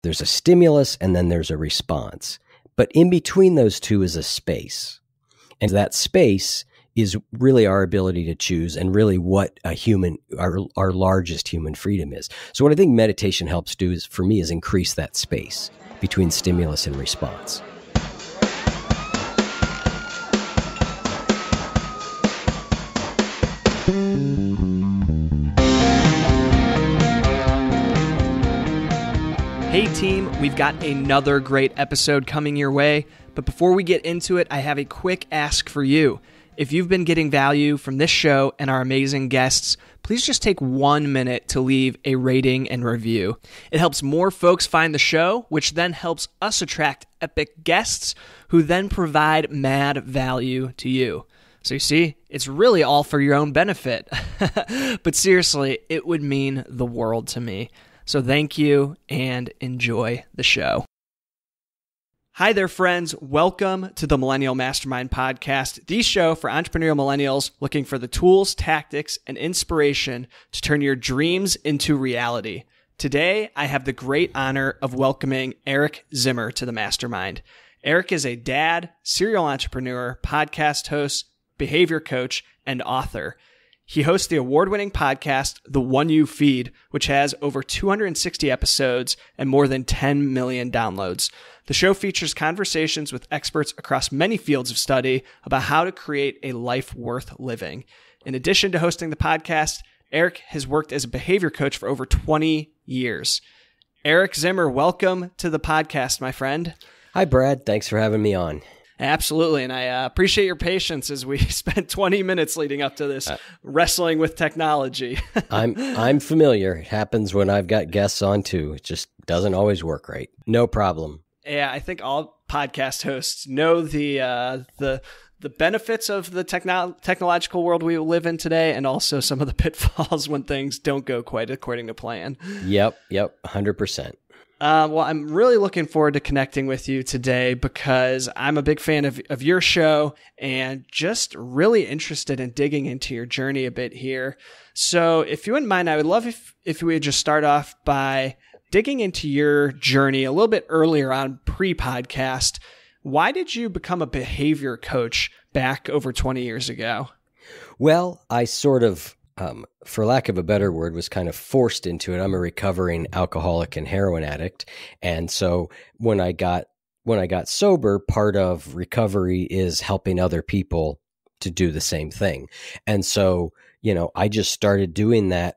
There's a stimulus and then there's a response. But in between those two is a space. And that space is really our ability to choose and really what our largest human freedom is. So what I think meditation helps do for me is increase that space between stimulus and response. Hey team, we've got another great episode coming your way, but before we get into it, I have a quick ask for you. If you've been getting value from this show and our amazing guests, please just take 1 minute to leave a rating and review. It helps more folks find the show, which then helps us attract epic guests who then provide mad value to you. So you see, it's really all for your own benefit. But seriously, it would mean the world to me. So thank you and enjoy the show. Hi there, friends. Welcome to the Millennial Mastermind Podcast, the show for entrepreneurial millennials looking for the tools, tactics, and inspiration to turn your dreams into reality. Today, I have the great honor of welcoming Eric Zimmer to the Mastermind. Eric is a dad, serial entrepreneur, podcast host, behavior coach, and author. He hosts the award-winning podcast, The One You Feed, which has over 260 episodes and more than 10 million downloads. The show features conversations with experts across many fields of study about how to create a life worth living. In addition to hosting the podcast, Eric has worked as a behavior coach for over 20 years. Eric Zimmer, welcome to the podcast, my friend. Hi, Brad. Thanks for having me on. Absolutely, and I appreciate your patience as we spent 20 minutes leading up to this wrestling with technology. I'm familiar. It happens when I've got guests on too. It just doesn't always work right. No problem. Yeah, I think all podcast hosts know the benefits of the technological world we live in today, and also some of the pitfalls when things don't go quite according to plan. Yep, 100%. Well, I'm really looking forward to connecting with you today because I'm a big fan of your show and just really interested in digging into your journey a bit here. So if you wouldn't mind, I would love if we would just start off by digging into your journey a little bit earlier on pre-podcast. Why did you become a behavior coach back over 20 years ago? Well, I sort of for lack of a better word, was kind of forced into it. I'm a recovering alcoholic and heroin addict. And so when I got sober, part of recovery is helping other people to do the same thing. And so, I just started doing that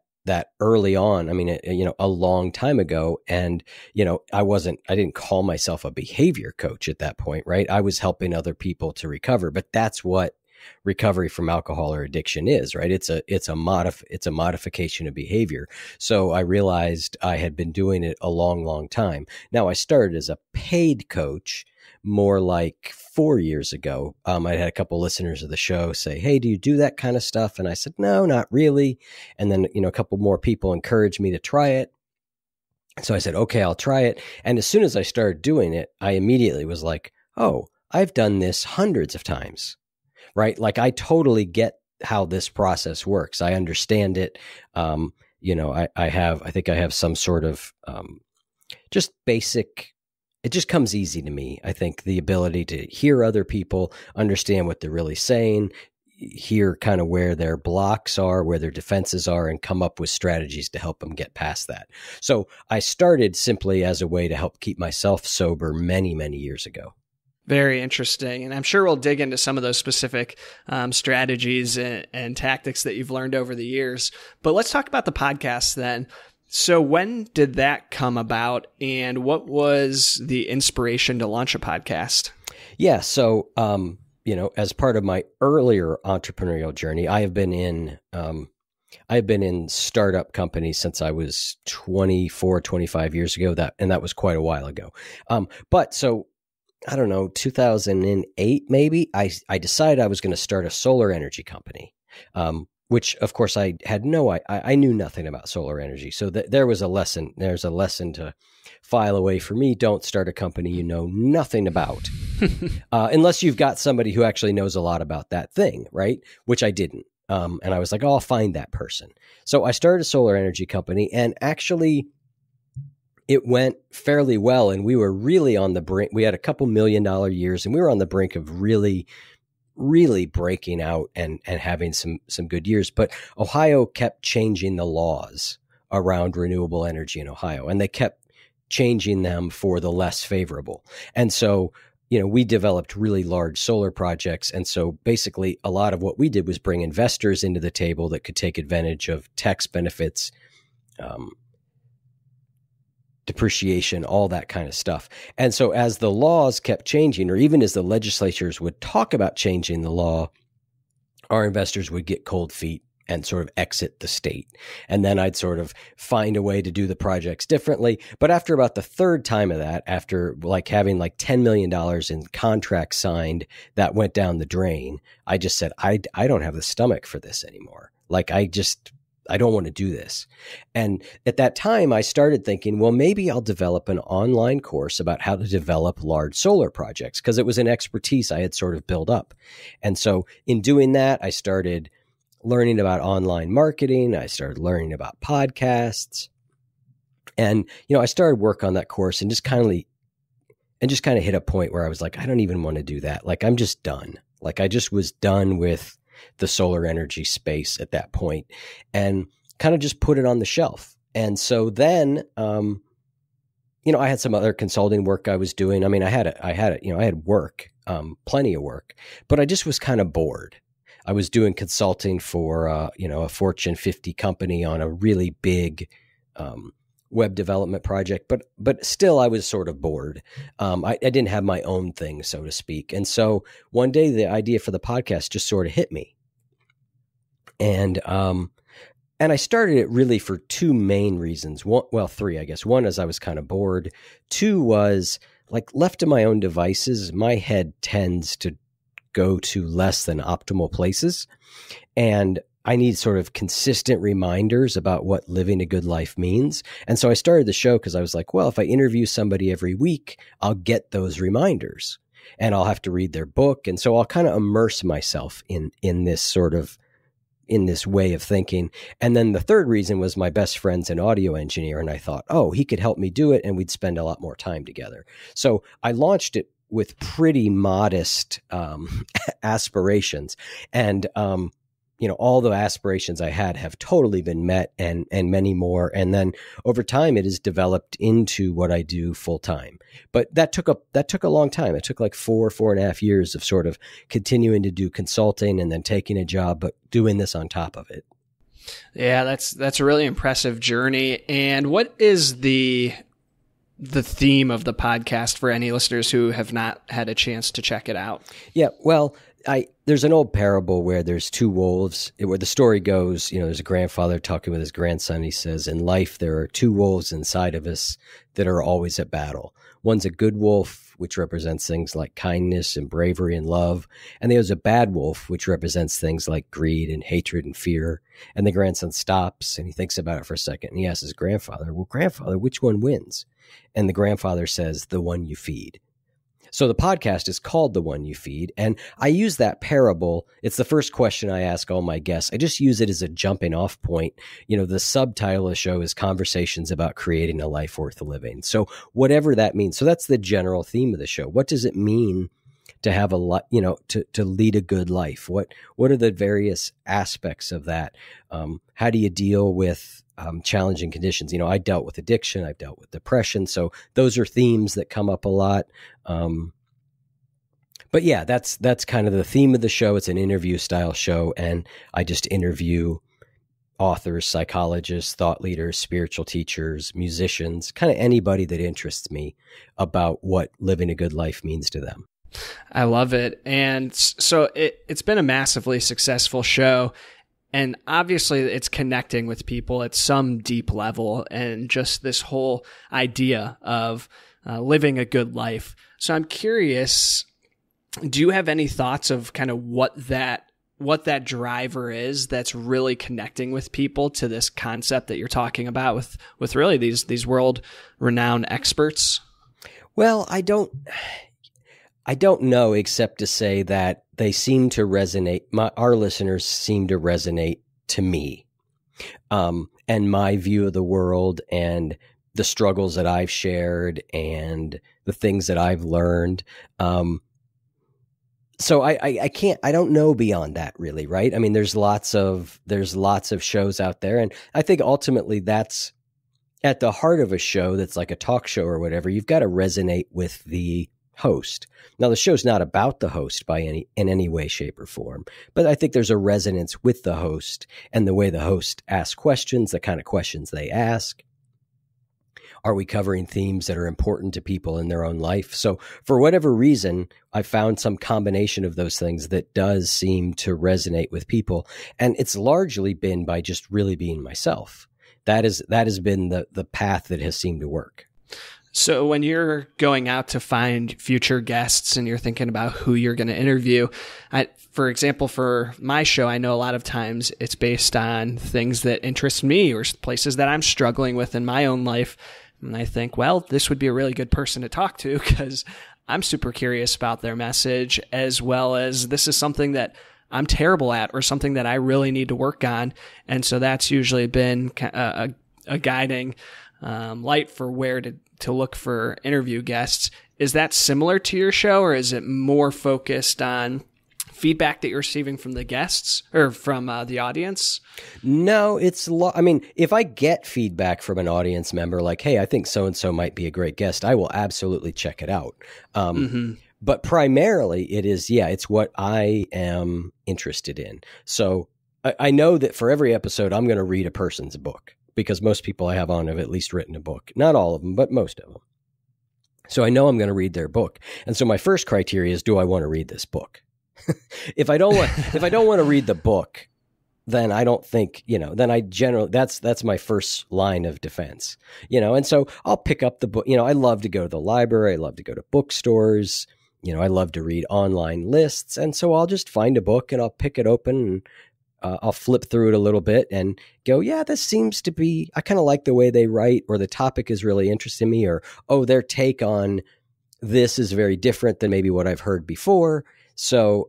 early on. I mean, a long time ago. And, I didn't call myself a behavior coach at that point, right? I was helping other people to recover, but that's what recovery from alcohol or addiction is, right? It's a modification of behavior. So I realized I had been doing it a long, long time. Now I started as a paid coach more like 4 years ago. I had a couple listeners of the show say, "Hey, do you do that kind of stuff?" And I said, "No, not really." And then, a couple more people encouraged me to try it. So I said, "Okay, I'll try it." And as soon as I started doing it, I immediately was like, "Oh, I've done this hundreds of times." Right? Like I totally get how this process works. I understand it. I think I have some sort of just basic, it just comes easy to me. I think the ability to hear other people, understand what they're really saying, hear kind of where their blocks are, where their defenses are, and come up with strategies to help them get past that. So I started simply as a way to help keep myself sober many, many years ago. Very interesting. And I'm sure we'll dig into some of those specific strategies and tactics that you've learned over the years. But let's talk about the podcast then. So when did that come about and what was the inspiration to launch a podcast? Yeah. So, as part of my earlier entrepreneurial journey, I've been in startup companies since I was 24, 25 years ago, and that was quite a while ago. I don't know, 2008 maybe, I decided I was going to start a solar energy company, which of course I had I knew nothing about solar energy. So there's a lesson to file away for me. Don't start a company you know nothing about, unless you've got somebody who actually knows a lot about that thing, right? Which I didn't. And I was like, oh, I'll find that person. So I started a solar energy company, and actually it went fairly well, and we were really on the brink. We had a couple $1 million years, and we were on the brink of really breaking out and having some good years. But Ohio kept changing the laws around renewable energy in Ohio, and they kept changing them for the less favorable. And so, we developed really large solar projects. And so basically a lot of what we did was bring investors into the table that could take advantage of tax benefits, depreciation, all that kind of stuff. And so as the laws kept changing, or even as the legislatures would talk about changing the law, our investors would get cold feet and sort of exit the state. And then I'd sort of find a way to do the projects differently. But after about the third time of that, after having $10 million in contracts signed that went down the drain, I just said, I don't have the stomach for this anymore. I don't want to do this. And at that time, I started thinking, well, maybe I'll develop an online course about how to develop large solar projects, because it was an expertise I had sort of built up. And so in doing that, I started learning about online marketing. I started learning about podcasts. And, I started work on that course and just kind of hit a point where I was like, I don't even want to do that. I'm just done. I just was done with the solar energy space at that point, and kind of just put it on the shelf. And so then, I had some other consulting work I was doing. I mean, I had work, plenty of work, but I just was kind of bored. I was doing consulting for, a Fortune 50 company on a really big, web development project, but still I was sort of bored. I didn't have my own thing, so to speak. And so one day the idea for the podcast just sort of hit me. And I started it really for two main reasons. Three, I guess. One is I was kind of bored. Two was left to my own devices, my head tends to go to less than optimal places. And I need sort of consistent reminders about what living a good life means. And so I started the show because I was like, well, if I interview somebody every week, I'll get those reminders and I'll have to read their book. And so I'll kind of immerse myself in this way of thinking. And then the third reason was my best friend's an audio engineer. And I thought, oh, he could help me do it and we'd spend a lot more time together. So I launched it with pretty modest aspirations. And all the aspirations I had have totally been met and many more. And then over time, it has developed into what I do full time. But that took a long time. It took 4.5 years of sort of continuing to do consulting and then taking a job, but doing this on top of it. Yeah, that's a really impressive journey. And what is the theme of the podcast for any listeners who have not had a chance to check it out? Yeah, well, there's an old parable where there's two wolves, where the story goes, there's a grandfather talking with his grandson. He says, in life, there are two wolves inside of us that are always at battle. One's a good wolf, which represents things like kindness and bravery and love. And there's a bad wolf, which represents things like greed and hatred and fear. And the grandson stops and he thinks about it for a second. And he asks his grandfather, well, grandfather, which one wins? And the grandfather says, the one you feed. So the podcast is called The One You Feed. And I use that parable. It's the first question I ask all my guests. I just use it as a jumping off point. The subtitle of the show is Conversations About Creating a Life Worth Living. So whatever that means. So that's the general theme of the show. What does it mean to have to lead a good life? What are the various aspects of that? How do you deal with challenging conditions? I dealt with addiction. I've dealt with depression. So those are themes that come up a lot. But yeah, that's kind of the theme of the show. It's an interview style show. And I just interview authors, psychologists, thought leaders, spiritual teachers, musicians, kind of anybody that interests me about what living a good life means to them. I love it. And so it's been a massively successful show. And obviously it's connecting with people at some deep level, and just this whole idea of living a good life. So I'm curious, do you have any thoughts of kind of what that driver is that's really connecting with people to this concept that you're talking about with really these world renowned experts? Well, I don't know, except to say that they seem to resonate. Our listeners seem to resonate to me, and my view of the world, and the struggles that I've shared and the things that I've learned. So I don't know beyond that really, right? I mean, there's lots of shows out there. And I think ultimately that's at the heart of a show that's like a talk show or whatever. You've got to resonate with the host. Now, the show's not about the host in any way, shape, or form, but I think there's a resonance with the host and the way the host asks questions, the kind of questions they ask. Are we covering themes that are important to people in their own life? So for whatever reason, I found some combination of those things that does seem to resonate with people. And it's largely been by just really being myself. That has been the path that has seemed to work. So when you're going out to find future guests and you're thinking about who you're going to interview, for example, for my show, I know a lot of times it's based on things that interest me or places that I'm struggling with in my own life. And I think, well, this would be a really good person to talk to because I'm super curious about their message, as well as this is something that I'm terrible at or something that I really need to work on. And so that's usually been a guiding light for where to look for interview guests. Is that similar to your show, or is it more focused on feedback that you're receiving from the guests or from the audience? No, I mean, if I get feedback from an audience member, like, hey, I think so-and-so might be a great guest, I will absolutely check it out. But primarily it is, it's what I am interested in. So I know that for every episode, I'm going to read a person's book because most people I have on have at least written a book. Not all of them, but most of them. So I know I'm going to read their book. And so my first criteria is, do I want to read this book? If I don't want to read the book, then I don't think, then I generally, that's my first line of defense, and so I'll pick up the book. I love to go to the library. I love to go to bookstores. I love to read online lists. And so I'll just find a book and I'll pick it open and I'll flip through it a little bit and go, yeah, this seems to be, I kind of like the way they write, or the topic is really interesting me, or, oh, their take on this is very different than maybe what I've heard before. So,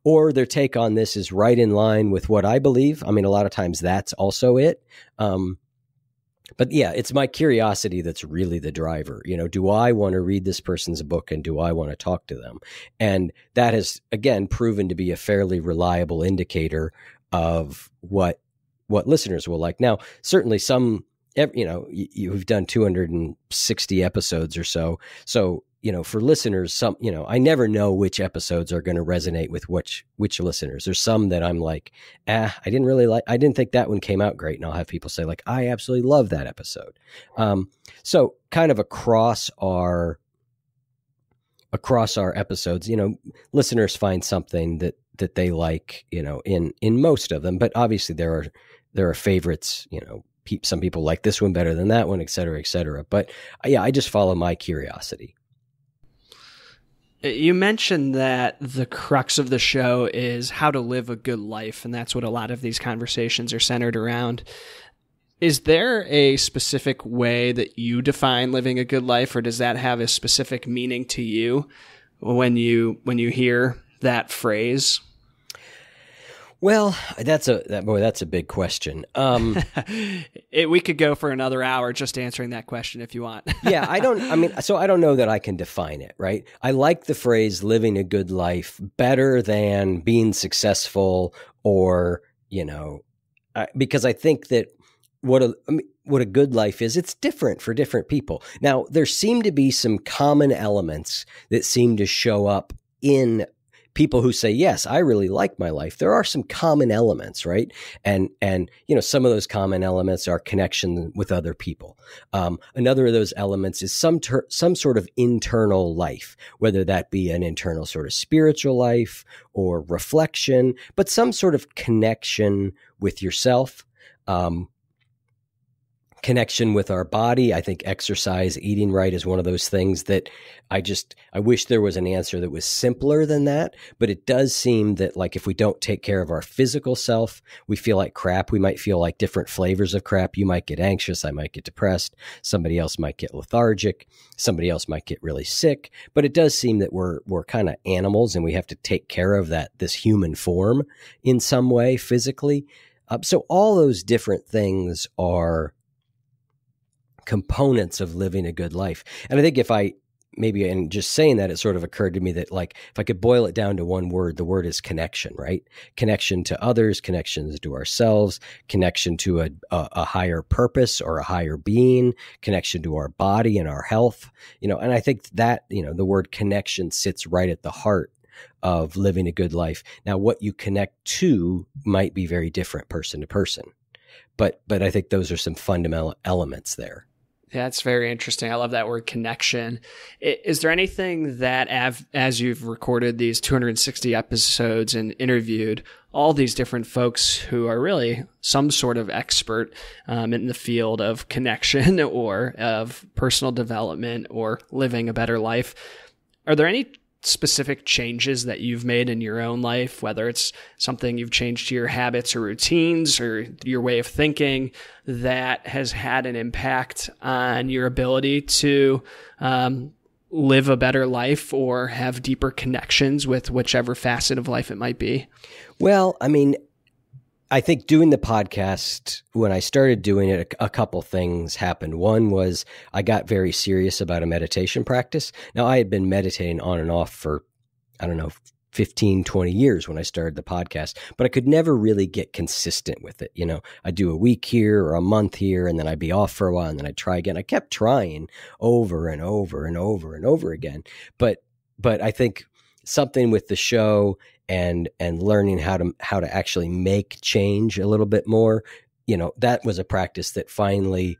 or their take on this is right in line with what I believe. I mean, a lot of times that's also it. But yeah, it's my curiosity that's really the driver. Do I want to read this person's book and do I want to talk to them? And that has, again, proven to be a fairly reliable indicator of what listeners will like. Now, certainly you've done 260 episodes or so. So, for listeners, I never know which episodes are going to resonate with which listeners. There's some that I'm like, I didn't think that one came out great. And I'll have people say like, I absolutely love that episode. So kind of across our episodes, listeners find something that they like, in most of them, but obviously there are favorites, some people like this one better than that one, et cetera, et cetera. But I just follow my curiosity. You mentioned that the crux of the show is how to live a good life, and that's what a lot of these conversations are centered around. Is there a specific way that you define living a good life, or does that have a specific meaning to you when you hear that phrase? Well, that's a big question. We could go for another hour just answering that question if you want. Yeah, I don't know that I can define it, right? I like the phrase living a good life better than being successful or, because I think that what a good life is, it's different for different people. Now, there seem to be some common elements that seem to show up in people who say, yes, I really like my life. There are some common elements, right? And some of those common elements are connection with other people. Another of those elements is some sort of internal life, whether that be an internal sort of spiritual life or reflection, but some sort of connection with yourself. Connection with our body. I think exercise, eating right is one of those things that I wish there was an answer that was simpler than that. But it does seem that like if we don't take care of our physical self, we feel like crap. We might feel like different flavors of crap. You might get anxious. I might get depressed. Somebody else might get lethargic. Somebody else might get really sick. But it does seem that we're kind of animals and we have to take care of this human form in some way physically. So all those different things are components of living a good life. And I think in just saying that, it sort of occurred to me that, like, if I could boil it down to one word, the word is connection, right? Connection to others, connections to ourselves, connection to a higher purpose or a higher being, connection to our body and our health, and I think that, the word connection sits right at the heart of living a good life. Now, what you connect to might be very different person to person, but I think those are some fundamental elements there. Yeah, it's very interesting. I love that word connection. Is there anything that, as you've recorded these 260 episodes and interviewed all these different folks who are really some sort of expert in the field of connection or of personal development or living a better life, are there any specific changes that you've made in your own life, whether it's something you've changed to your habits or routines or your way of thinking, that has had an impact on your ability to live a better life or have deeper connections with whichever facet of life it might be? Well, I mean, I think doing the podcast, when I started doing it, a couple things happened. One was I got very serious about a meditation practice. Now, I had been meditating on and off for, 15, 20 years when I started the podcast, but I could never really get consistent with it. I'd do a week here or a month here, and then I'd be off for a while, and then I'd try again. I kept trying over and over and over and over again. But I think something with the show and learning how to actually make change a little bit more, that was a practice that finally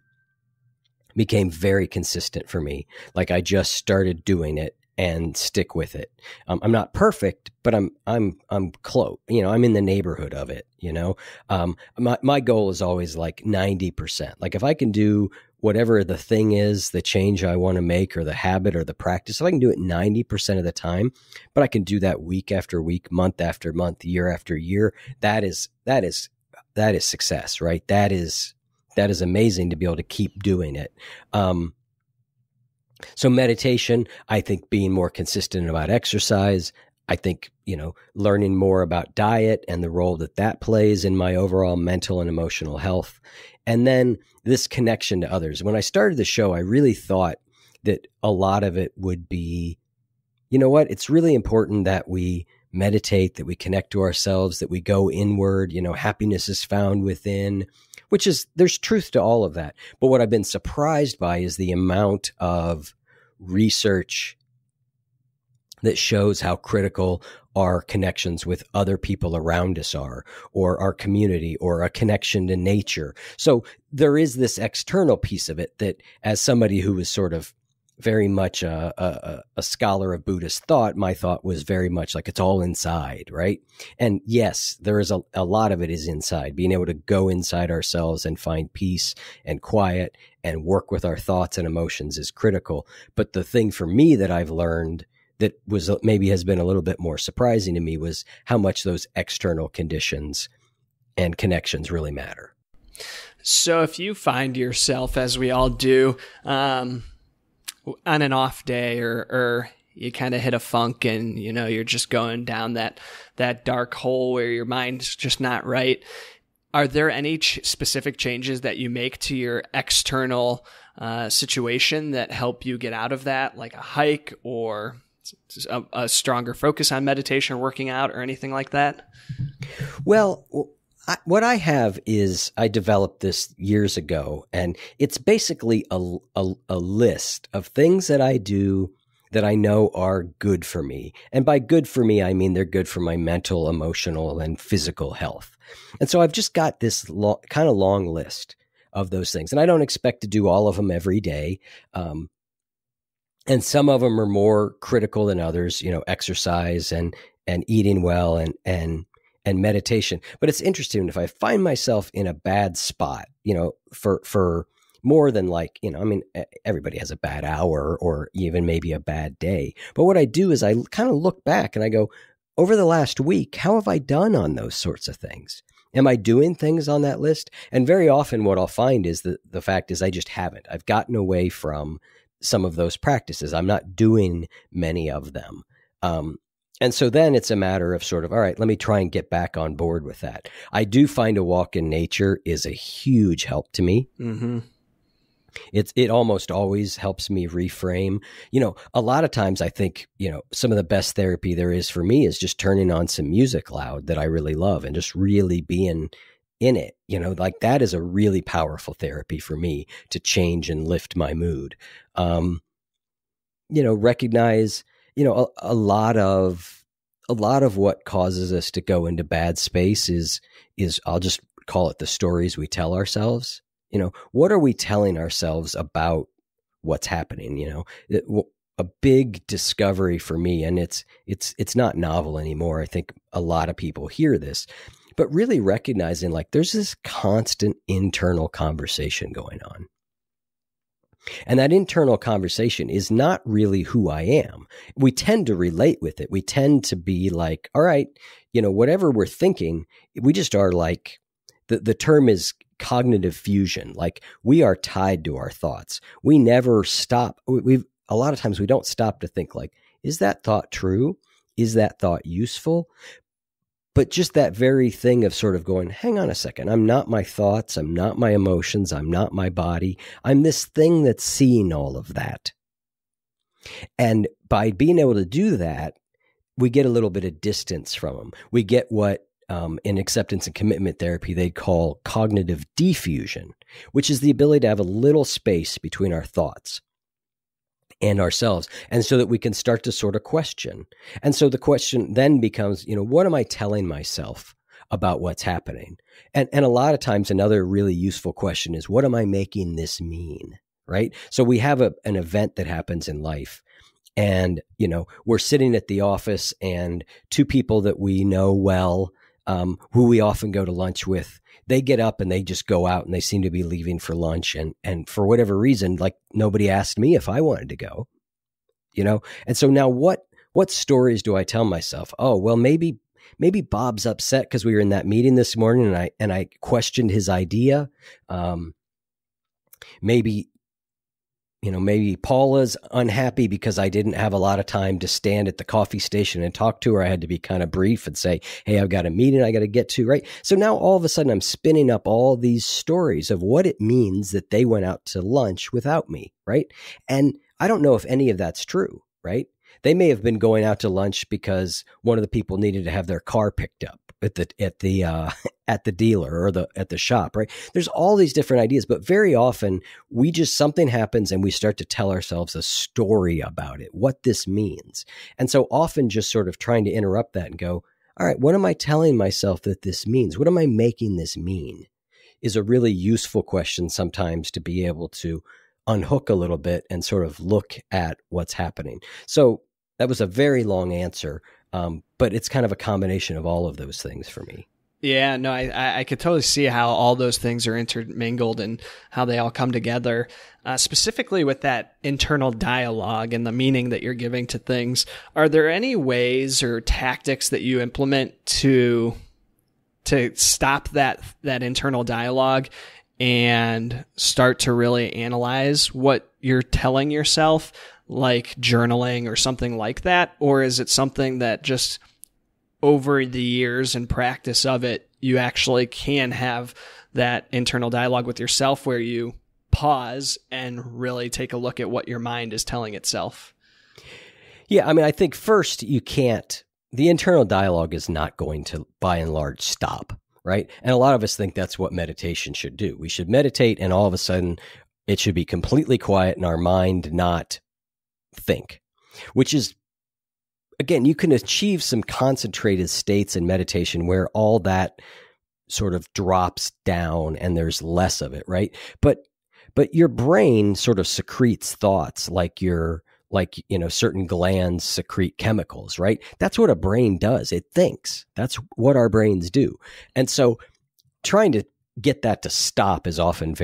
became very consistent for me. Like, I just started doing it and stick with it. I'm not perfect, but I'm close. I'm in the neighborhood of it. My goal is always like 90%. Like, if I can do whatever the thing is, the change I want to make or the habit or the practice, if I can do it 90% of the time, but I can do that week after week, month after month, year after year, that is success, right? That is amazing to be able to keep doing it. So meditation, I think being more consistent about exercise, I think, learning more about diet and the role that plays in my overall mental and emotional health. And then this connection to others. When I started the show, I really thought that a lot of it would be, it's really important that we meditate, that we connect to ourselves, that we go inward. Happiness is found within, there's truth to all of that. But what I've been surprised by is the amount of research that shows how critical our connections with other people around us are, or our community, or a connection to nature. So there is this external piece of it that, as somebody who was sort of very much a scholar of Buddhist thought, my thought was very much like it's all inside, right? And yes, there is a lot of it is inside. Being able to go inside ourselves and find peace and quiet and work with our thoughts and emotions is critical. But the thing for me that I've learned that was maybe has been a little bit more surprising to me was how much those external conditions and connections really matter. So if you find yourself, as we all do, on an off day, or you kind of hit a funk and, you're just going down that dark hole where your mind's just not right, are there any specific changes that you make to your external situation that help you get out of that, like a hike or a stronger focus on meditation or working out or anything like that? Well, what I have is I developed this years ago, and it's basically a list of things that I do that I know are good for me. And by good for me, I mean they're good for my mental, emotional, and physical health. And so I've just got this kind of long list of those things. And I don't expect to do all of them every day. And some of them are more critical than others, exercise and eating well and meditation. But it's interesting, if I find myself in a bad spot, for more than everybody has a bad hour or even maybe a bad day. But what I do is I kind of look back and I go, over the last week, how have I done on those sorts of things? Am I doing things on that list? And very often what I'll find is that the fact is I just haven't. I've gotten away from some of those practices. I'm not doing many of them. And so then it's a matter of sort of, all right, let me try and get back on board with that. I do find a walk in nature is a huge help to me. Mm-hmm. It almost always helps me reframe. A lot of times I think, some of the best therapy there is for me is just turning on some music loud that I really love and just really being in it. Like that is a really powerful therapy for me to change and lift my mood. Recognize, a lot of what causes us to go into bad space is I'll just call it the stories we tell ourselves. What are we telling ourselves about what's happening? A big discovery for me, and it's not novel anymore. I think a lot of people hear this, but really recognizing like there's this constant internal conversation going on. And that internal conversation is not really who I am. We tend to relate with it. We tend to be like, all right, whatever we're thinking, we just are like, the term is cognitive fusion. Like we are tied to our thoughts. We never stop. A lot of times we don't stop to think like, is that thought true? Is that thought useful? But just that very thing of sort of going, hang on a second, I'm not my thoughts, I'm not my emotions, I'm not my body. I'm this thing that's seeing all of that. And by being able to do that, we get a little bit of distance from them. We get what in acceptance and commitment therapy they call cognitive diffusion, which is the ability to have a little space between our thoughts and ourselves, and so that we can start to sort of question. And so the question then becomes, what am I telling myself about what's happening? And a lot of times another really useful question is, what am I making this mean? Right? So we have an event that happens in life, and, we're sitting at the office and two people that we know well, who we often go to lunch with, they get up and they just go out and they seem to be leaving for lunch. And for whatever reason, like nobody asked me if I wanted to go, And so now what stories do I tell myself? Oh, well, maybe Bob's upset because we were in that meeting this morning and I questioned his idea. Maybe Paula's unhappy because I didn't have a lot of time to stand at the coffee station and talk to her. I had to be kind of brief and say, hey, I've got a meeting I got to get to, right? So now all of a sudden I'm spinning up all these stories of what it means that they went out to lunch without me, right? And I don't know if any of that's true, right? They may have been going out to lunch because one of the people needed to have their car picked up at the dealer or at the shop, right? There's all these different ideas, but very often something happens and we start to tell ourselves a story about it, what this means. And so often just sort of trying to interrupt that and go, all right, what am I telling myself that this means? What am I making this mean? Is a really useful question sometimes to be able to unhook a little bit and sort of look at what's happening. So that was a very long answer. But it's kind of a combination of all of those things for me. Yeah, no, I could totally see how all those things are intermingled and how they all come together, specifically with that internal dialogue and the meaning that you're giving to things. Are there any ways or tactics that you implement to stop that internal dialogue and start to really analyze what you're telling yourself, like journaling or something like that? Or is it something that just over the years and practice of it, you actually can have that internal dialogue with yourself where you pause and really take a look at what your mind is telling itself? Yeah, I mean, I think first the internal dialogue is not going to, by and large, stop, right? And a lot of us think that's what meditation should do. We should meditate and all of a sudden it should be completely quiet and our mind not think, which is, again, you can achieve some concentrated states in meditation where all that sort of drops down and there's less of it, right? But your brain sort of secretes thoughts like certain glands secrete chemicals, right? That's what a brain does. It thinks. That's what our brains do. And so trying to get that to stop is often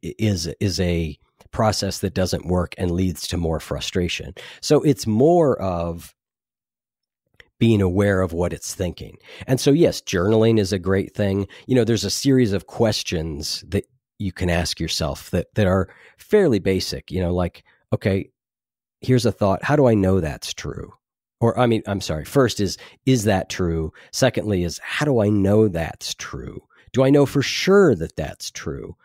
is a process that doesn't work and leads to more frustration. So it's more of being aware of what it's thinking. And so, yes, journaling is a great thing. There's a series of questions that you can ask yourself that are fairly basic, like, okay, here's a thought. How do I know that's true? Or, first is that true? Secondly is, how do I know that's true? Do I know for sure that that's true?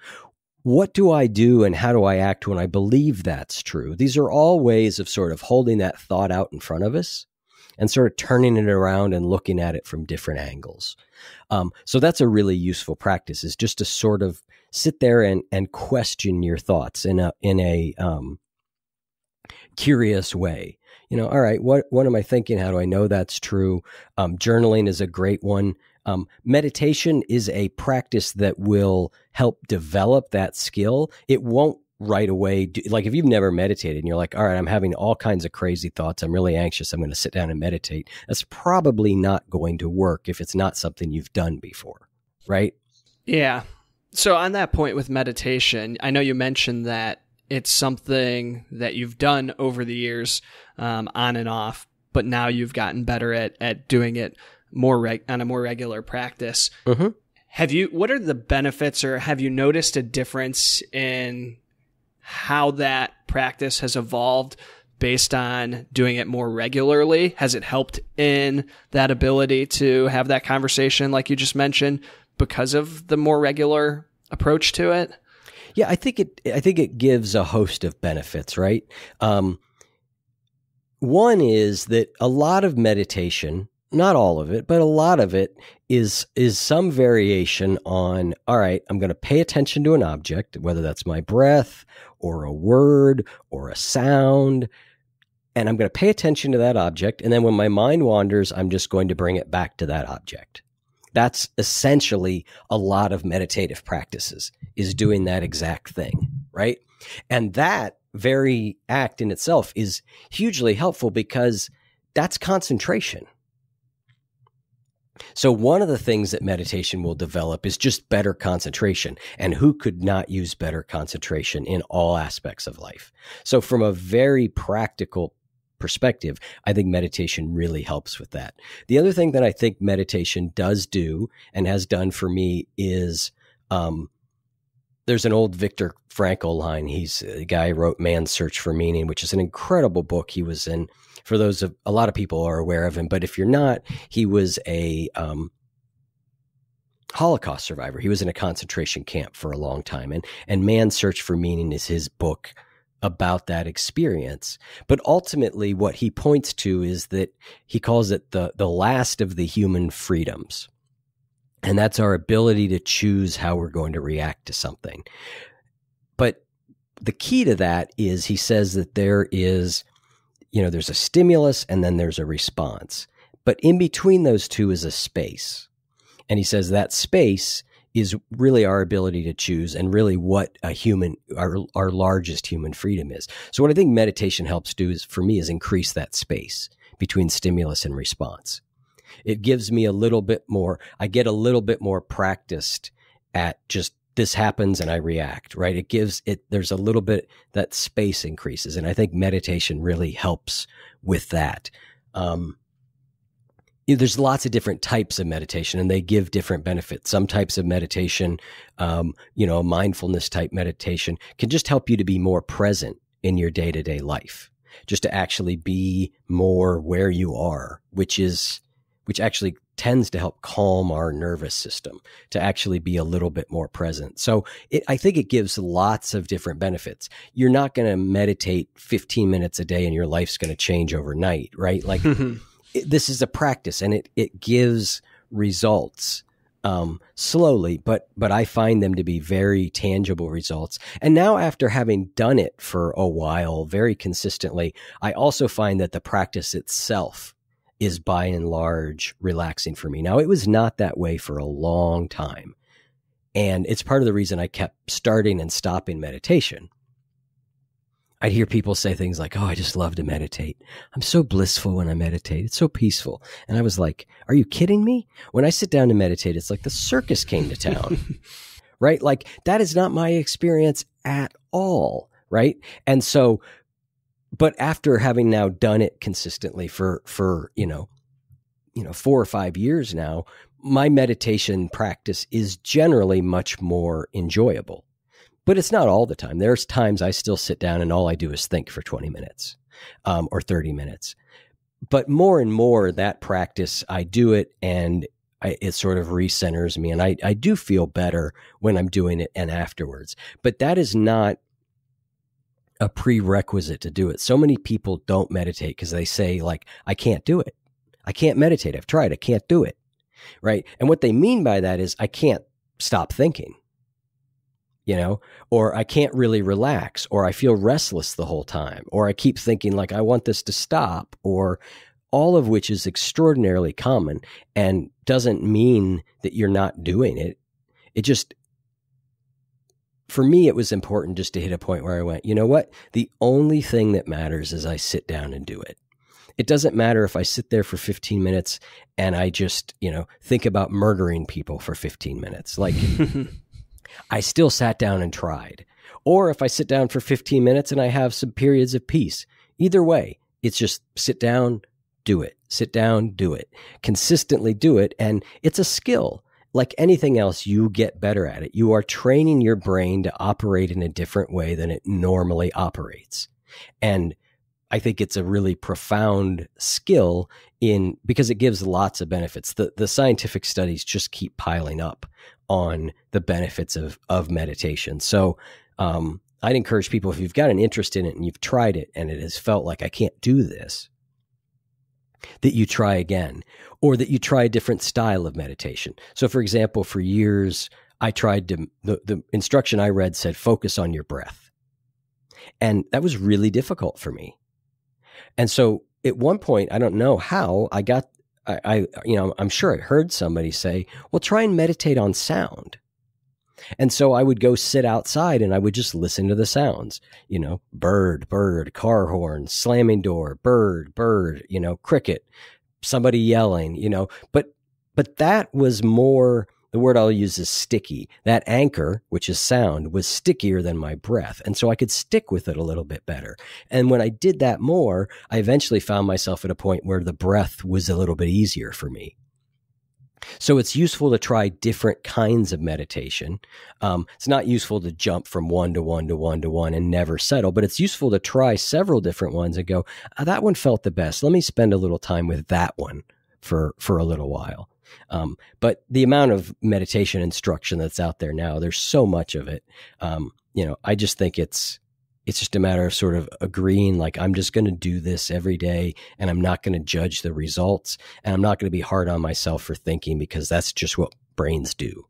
what do I do and how do I act when I believe that's true? These are all ways of sort of holding that thought out in front of us and sort of turning it around and looking at it from different angles. So that's a really useful practice, is just to sort of sit there and question your thoughts in a curious way. All right, what am I thinking? How do I know that's true? Journaling is a great one. Meditation is a practice that will help develop that skill. It won't right away. Like if you've never meditated and you're like, all right, I'm having all kinds of crazy thoughts, I'm really anxious, I'm going to sit down and meditate. That's probably not going to work if it's not something you've done before, right? Yeah. So on that point with meditation, I know you mentioned that it's something that you've done over the years, on and off, but now you've gotten better at doing it on a more regular practice. Mm-hmm. What are the benefits, or have you noticed a difference in how that practice has evolved based on doing it more regularly? Has it helped in that ability to have that conversation like you just mentioned because of the more regular approach to it? Yeah, I think it gives a host of benefits, right? One is that a lot of meditation, not all of it, but a lot of it is some variation on, all right, I'm going to pay attention to an object, whether that's my breath or a word or a sound, and I'm going to pay attention to that object. And then when my mind wanders, I'm just going to bring it back to that object. That's essentially a lot of meditative practices, is doing that exact thing, right? And that very act in itself is hugely helpful because that's concentration. So one of the things that meditation will develop is just better concentration. And who could not use better concentration in all aspects of life? So from a very practical perspective, I think meditation really helps with that. The other thing that I think meditation does do and has done for me is there's an old Viktor Frankl line. He's a guy who wrote Man's Search for Meaning, which is an incredible book. He was in, for those of, a lot of people are aware of him, but if you're not, he was a Holocaust survivor. He was in a concentration camp for a long time. And Man's Search for Meaning is his book about that experience. But ultimately what he points to is that he calls it the last of the human freedoms. And that's our ability to choose how we're going to react to something. But the key to that is, he says that there is, there's a stimulus and then there's a response. But in between those two is a space. And he says that space is really our ability to choose, and really what our largest human freedom is. So what I think meditation helps do is increase that space between stimulus and response. It gives me I get a little bit more practiced at just, this happens and I react, right? There's a little bit, that space increases. And I think meditation really helps with that. There's lots of different types of meditation, and they give different benefits. Some types of meditation, a mindfulness type meditation, can just help you to be more present in your day-to-day life, just to actually be more where you are, which actually tends to help calm our nervous system, to actually be a little bit more present. So I think it gives lots of different benefits. You're not going to meditate 15 minutes a day and your life's going to change overnight, right? Like this is a practice, and it gives results slowly, but I find them to be very tangible results. And now, after having done it for a while, very consistently, I also find that the practice itself is by and large relaxing for me. Now, it was not that way for a long time. And it's part of the reason I kept starting and stopping meditation. I'd hear people say things like, oh, I just love to meditate. I'm so blissful when I meditate. It's so peaceful. And I was like, are you kidding me? When I sit down to meditate, it's like the circus came to town, right? Like, that is not my experience at all, right? And so, but after having now done it consistently for 4 or 5 years now, my meditation practice is generally much more enjoyable. But it's not all the time. There's times I still sit down and all I do is think for 20 minutes or 30 minutes. But more and more, that practice, I do it and it sort of recenters me. And I do feel better when I'm doing it and afterwards. But that is not a prerequisite to do it. So many people don't meditate because they say, like, I can't do it. I can't meditate. I've tried. I can't do it. Right. And what they mean by that is I can't stop thinking, or I can't really relax, or I feel restless the whole time, or I keep thinking like I want this to stop, or all of which is extraordinarily common and doesn't mean that you're not doing it. It just, for me, it was important just to hit a point where I went, you know what? The only thing that matters is I sit down and do it. It doesn't matter if I sit there for 15 minutes and I just, think about murdering people for 15 minutes. Like, I still sat down and tried. Or if I sit down for 15 minutes and I have some periods of peace. Either way, it's just sit down, do it. Sit down, do it. Consistently do it. And it's a skill. Like anything else, you get better at it. You are training your brain to operate in a different way than it normally operates. And I think it's a really profound skill because it gives lots of benefits. The scientific studies just keep piling up on the benefits of meditation. So I'd encourage people, if you've got an interest in it and you've tried it and it has felt like I can't do this, that you try again, or that you try a different style of meditation. So for example, for years, I tried the instruction I read said, focus on your breath. And that was really difficult for me. And so at one point, I don't know how I'm sure I heard somebody say, well, try and meditate on sound. And so I would go sit outside and I would just listen to the sounds, bird, car horn, slamming door, bird, cricket, somebody yelling, but that was more, the word I'll use is sticky. That anchor, which is sound, was stickier than my breath. And so I could stick with it a little bit better. And when I did that more, I eventually found myself at a point where the breath was a little bit easier for me. So it's useful to try different kinds of meditation. It's not useful to jump from one to one to one to one and never settle, but it's useful to try several different ones and go, that one felt the best. Let me spend a little time with that one for a little while. But the amount of meditation instruction that's out there now, there's so much of it. I just think it's just a matter of sort of agreeing, like, I'm just going to do this every day and I'm not going to judge the results and I'm not going to be hard on myself for thinking, because that's just what brains do.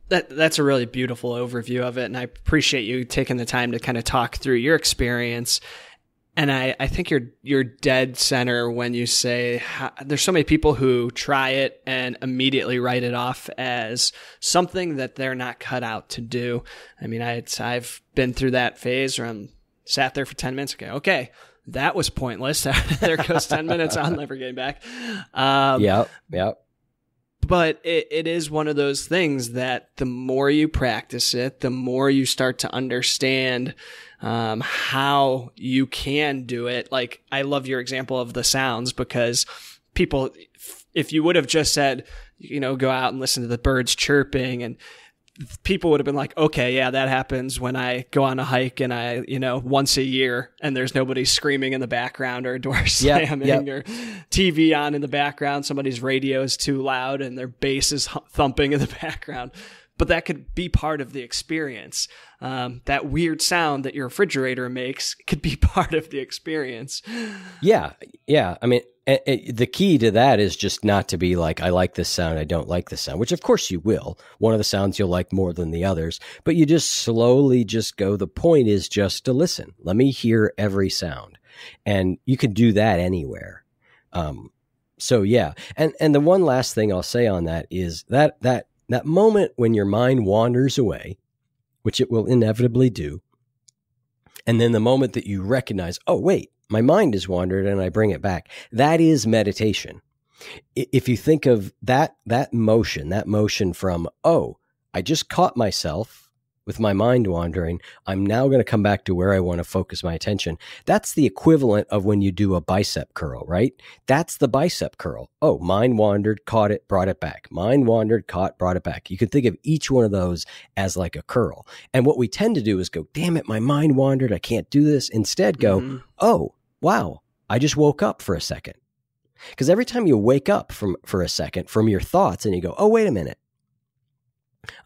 That's a really beautiful overview of it. And I appreciate you taking the time to kind of talk through your experience. And I think you're dead center when you say there's so many people who try it and immediately write it off as something that they're not cut out to do. I mean, I've been through that phase where I'm sat there for 10 minutes. Okay, that was pointless. There goes 10 minutes. I'll never get back. Yep. But it is one of those things that the more you practice it, the more you start to understand how you can do it. Like, I love your example of the sounds, because people, if you would have just said, go out and listen to the birds chirping, and people would have been like, okay, yeah, that happens when I go on a hike and I, once a year, and there's nobody screaming in the background or a door slamming or TV on in the background. Somebody's radio is too loud and their bass is thumping in the background. But that could be part of the experience. That weird sound that your refrigerator makes could be part of the experience. Yeah. I mean, the key to that is just not to be like, I like this sound, I don't like this sound, which of course you will. One of the sounds you'll like more than the others, but you just slowly just go, the point is just to listen. Let me hear every sound. And you can do that anywhere. So yeah. And the one last thing I'll say on that is that moment when your mind wanders away, which it will inevitably do, and then the moment that you recognize, oh, wait, my mind has wandered and I bring it back, that is meditation. If you think of that motion from, oh, I just caught myself with my mind wandering, I'm now going to come back to where I want to focus my attention. That's the equivalent of when you do a bicep curl, right? That's the bicep curl. Oh, mind wandered, caught it, brought it back. Mind wandered, caught, brought it back. You can think of each one of those as like a curl. And what we tend to do is go, damn it, my mind wandered, I can't do this. Instead go, oh, wow, I just woke up for a second. Because every time you wake up for a second from your thoughts and you go, oh, wait a minute,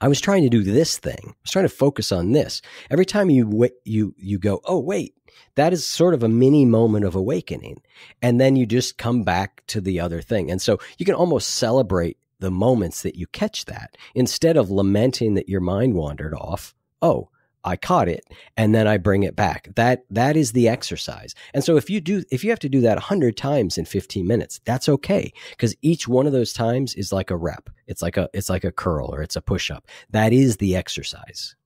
I was trying to do this thing. I was trying to focus on this. Every time you go, oh, wait, that is sort of a mini moment of awakening. And then you just come back to the other thing. And so you can almost celebrate the moments that you catch that instead of lamenting that your mind wandered off. Oh, I caught it, and then I bring it back. That is the exercise. And so if you have to do that 100 times in 15 minutes, that's okay, because each one of those times is like a rep. It's like a curl or it's a push-up. That is the exercise.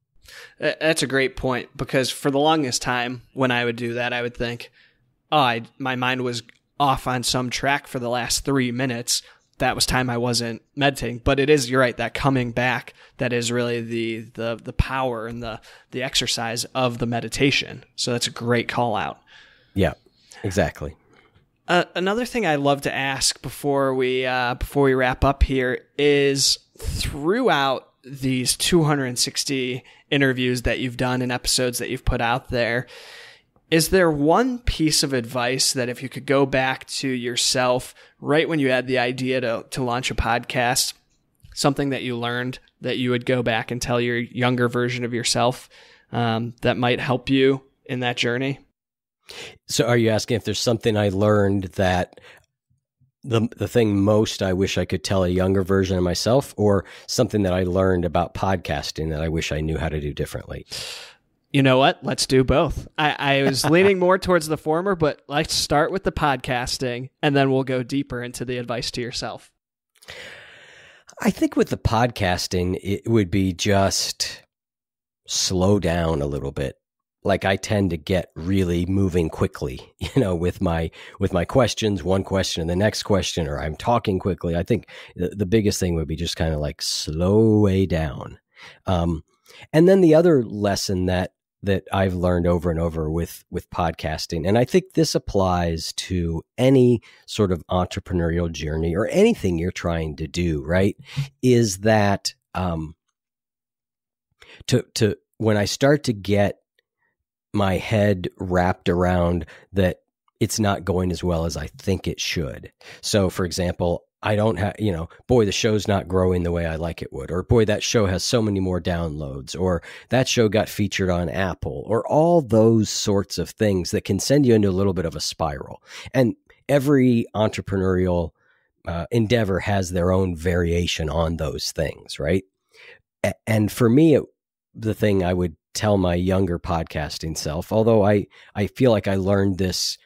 That's a great point, because for the longest time when I would do that, I would think, my mind was off on some track for the last 3 minutes. That was time I wasn't meditating. But it is, you're right, that coming back, that is really the power and the exercise of the meditation. So that's a great call out. Yeah, exactly. Another thing I love to ask before we wrap up here is, throughout these 260 interviews that you've done and episodes that you've put out there, is there one piece of advice that if you could go back to yourself right when you had the idea to launch a podcast, something that you learned that you would go back and tell your younger version of yourself that might help you in that journey? So are you asking if there's something I learned that the thing most I wish I could tell a younger version of myself, or something that I learned about podcasting that I wish I knew how to do differently? You know what? Let's do both. I was leaning more towards the former, but let's start with the podcasting, and then we'll go deeper into the advice to yourself. I think with the podcasting, it would be just slow down a little bit. Like, I tend to get really moving quickly, with my questions, one question and the next question, or I'm talking quickly. I think the biggest thing would be just kind of like slow way down. And then the other lesson that I've learned over and over with podcasting, and I think this applies to any sort of entrepreneurial journey or anything you're trying to do, right? Is that to when I start to get my head wrapped around that it's not going as well as I think it should. So, for example, I don't have, boy, the show's not growing the way I like it would, or boy, that show has so many more downloads, or that show got featured on Apple, or all those sorts of things that can send you into a little bit of a spiral. And every entrepreneurial endeavor has their own variation on those things, right? And for me, the thing I would tell my younger podcasting self, although I feel like I learned it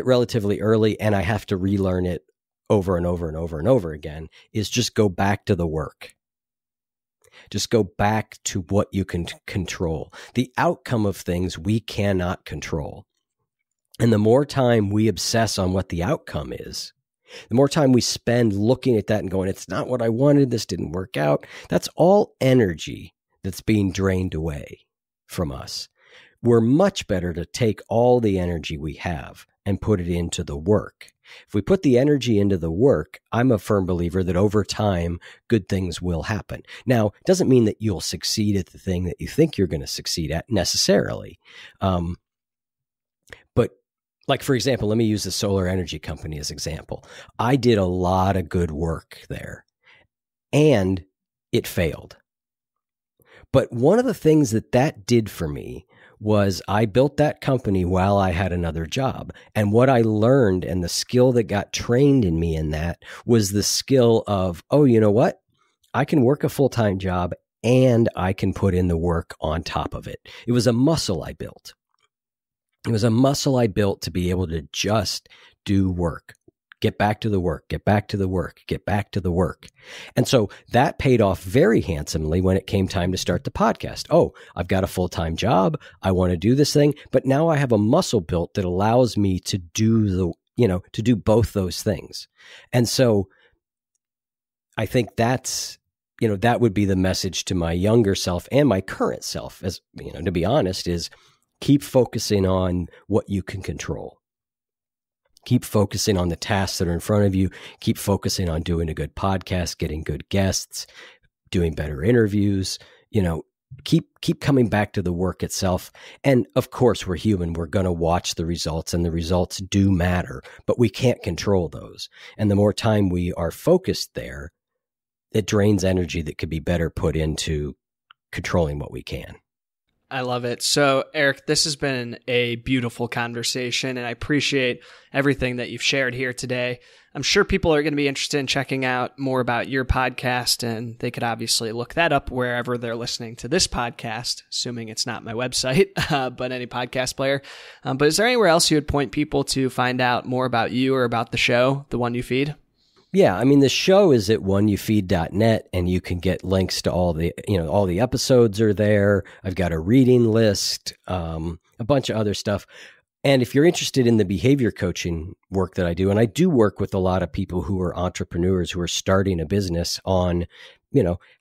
relatively early and I have to relearn it over and over and over and over again, is just go back to the work. Just go back to what you can control. The outcome of things we cannot control. And the more time we obsess on what the outcome is, the more time we spend looking at that and going, it's not what I wanted, this didn't work out. That's all energy that's being drained away from us. We're much better to take all the energy we have and put it into the work. If we put the energy into the work, I'm a firm believer that over time, good things will happen. Now, it doesn't mean that you'll succeed at the thing that you think you're going to succeed at necessarily. But like, for example, let me use the solar energy company as example. I did a lot of good work there and it failed. But one of the things that did for me was I built that company while I had another job. And what I learned and the skill that got trained in me in that was the skill of, oh, you know what? I can work a full-time job and I can put in the work on top of it. It was a muscle I built. It was a muscle I built to be able to just do work. Get back to the work, get back to the work, get back to the work. And so that paid off very handsomely when it came time to start the podcast. Oh, I've got a full-time job. I want to do this thing, but now I have a muscle built that allows me to do to do both those things. And so I think that would be the message to my younger self and my current self, as to be honest, is keep focusing on what you can control. Keep focusing on the tasks that are in front of you. Keep focusing on doing a good podcast, getting good guests, doing better interviews. keep coming back to the work itself. And of course, we're human. We're going to watch the results, and the results do matter, but we can't control those. And the more time we are focused there, it drains energy that could be better put into controlling what we can. I love it. So, Eric, this has been a beautiful conversation, and I appreciate everything that you've shared here today. I'm sure people are going to be interested in checking out more about your podcast, and they could obviously look that up wherever they're listening to this podcast, assuming it's not my website, but any podcast player. But is there anywhere else you would point people to find out more about you or about the show, the One You Feed? Yeah, I mean, the show is at oneyoufeed.net, and you can get links to all the episodes are there. I've got a reading list, a bunch of other stuff. And if you're interested in the behavior coaching work that I do, and I do work with a lot of people who are entrepreneurs who are starting a business on,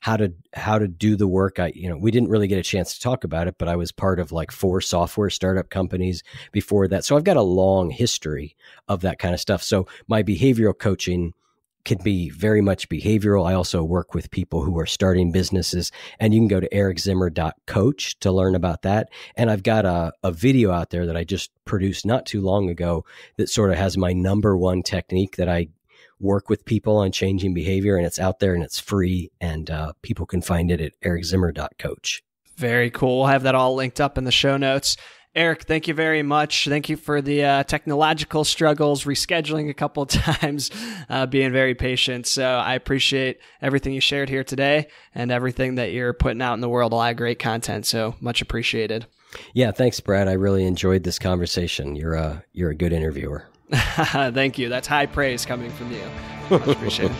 how to do the work. We didn't really get a chance to talk about it, but I was part of like 4 software startup companies before that. So I've got a long history of that kind of stuff. So my behavioral coaching can be very much behavioral. I also work with people who are starting businesses, and you can go to ericzimmer.coach to learn about that. And I've got a video out there that I just produced not too long ago that sort of has my number one technique that I work with people on changing behavior, and it's out there and it's free, and people can find it at ericzimmer.coach. Very cool. We'll have that all linked up in the show notes. Eric, thank you very much. Thank you for the technological struggles, rescheduling a couple of times, being very patient. So I appreciate everything you shared here today and everything that you're putting out in the world. A lot of great content. So much appreciated. Yeah, thanks, Brad. I really enjoyed this conversation. You're a good interviewer. Thank you. That's high praise coming from you. Much appreciated.